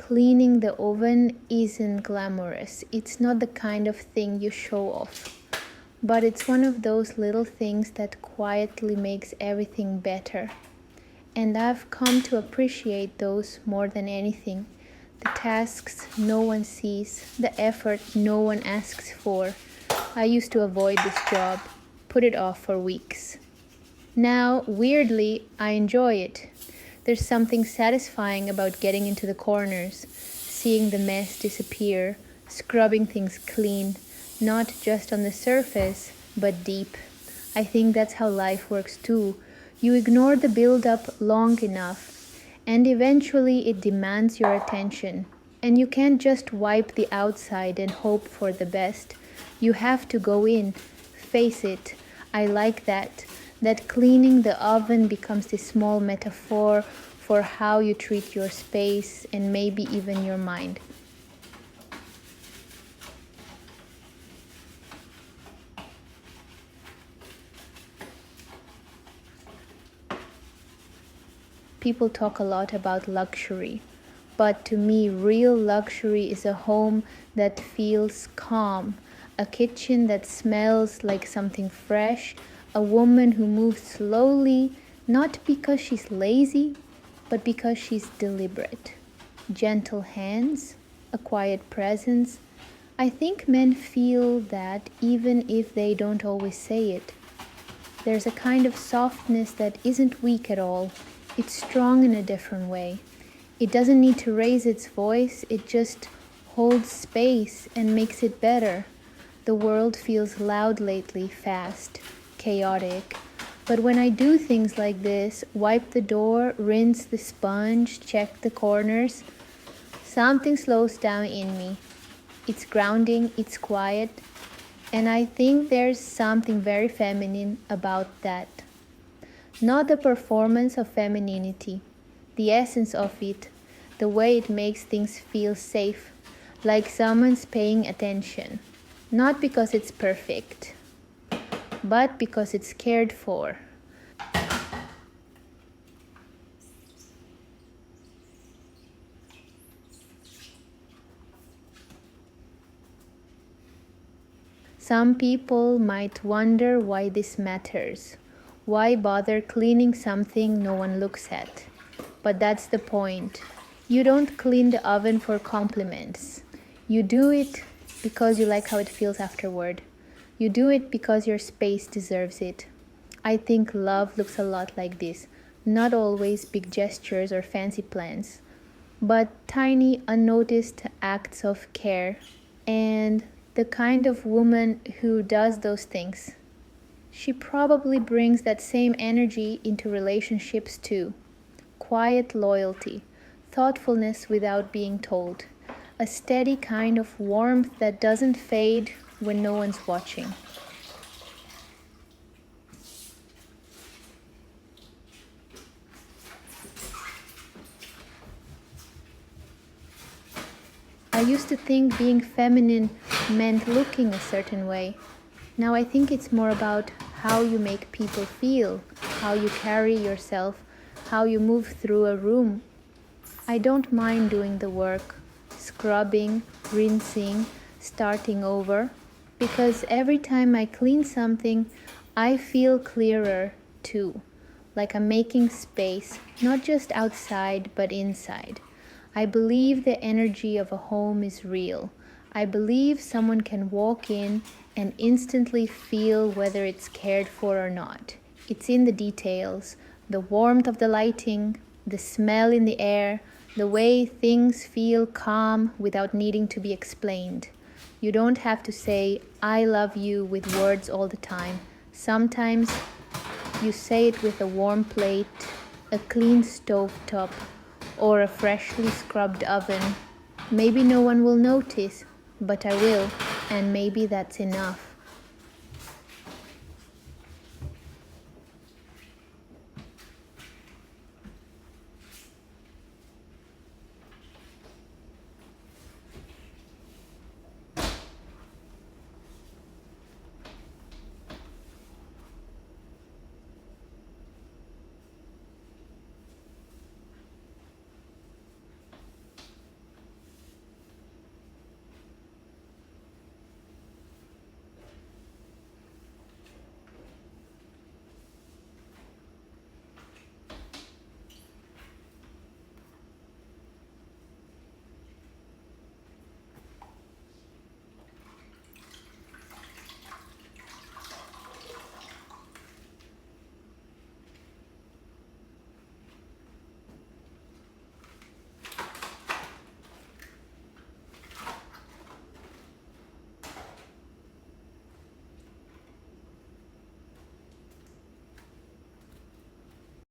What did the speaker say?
cleaning the oven isn't glamorous. It's not the kind of thing you show off. But it's one of those little things that quietly makes everything better. And I've come to appreciate those more than anything. The tasks no one sees, the effort no one asks for. I used to avoid this job, put it off for weeks. Now, weirdly, I enjoy it. There's something satisfying about getting into the corners, seeing the mess disappear, scrubbing things clean, not just on the surface, but deep. I think that's how life works too. You ignore the build-up long enough, and eventually it demands your attention. And you can't just wipe the outside and hope for the best. You have to go in, face it. I like that. That cleaning the oven becomes this small metaphor for how you treat your space and maybe even your mind. People talk a lot about luxury, but to me, real luxury is a home that feels calm, a kitchen that smells like something fresh, a woman who moves slowly, not because she's lazy, but because she's deliberate. Gentle hands, a quiet presence. I think men feel that even if they don't always say it. There's a kind of softness that isn't weak at all. It's strong in a different way. It doesn't need to raise its voice, it just holds space and makes it better. The world feels loud lately, fast, chaotic. But when I do things like this, wipe the door, rinse the sponge, check the corners, something slows down in me. It's grounding, it's quiet, and I think there's something very feminine about that. Not the performance of femininity, the essence of it, the way it makes things feel safe, like someone's paying attention. Not because it's perfect, but because it's cared for. Some people might wonder why this matters. Why bother cleaning something no one looks at? But that's the point. You don't clean the oven for compliments. You do it because you like how it feels afterward. You do it because your space deserves it. I think love looks a lot like this. Not always big gestures or fancy plans, but tiny, unnoticed acts of care. And the kind of woman who does those things, she probably brings that same energy into relationships too. Quiet loyalty, thoughtfulness without being told, a steady kind of warmth that doesn't fade when no one's watching. I used to think being feminine meant looking a certain way. Now I think it's more about how you make people feel, how you carry yourself, how you move through a room. I don't mind doing the work, scrubbing, rinsing, starting over, because every time I clean something, I feel clearer too, like I'm making space, not just outside but inside. I believe the energy of a home is real. I believe someone can walk in and instantly feel whether it's cared for or not. It's in the details, the warmth of the lighting, the smell in the air, the way things feel calm without needing to be explained. You don't have to say, I love you with words all the time. Sometimes you say it with a warm plate, a clean stove top, or a freshly scrubbed oven. Maybe no one will notice, but I will, and maybe that's enough.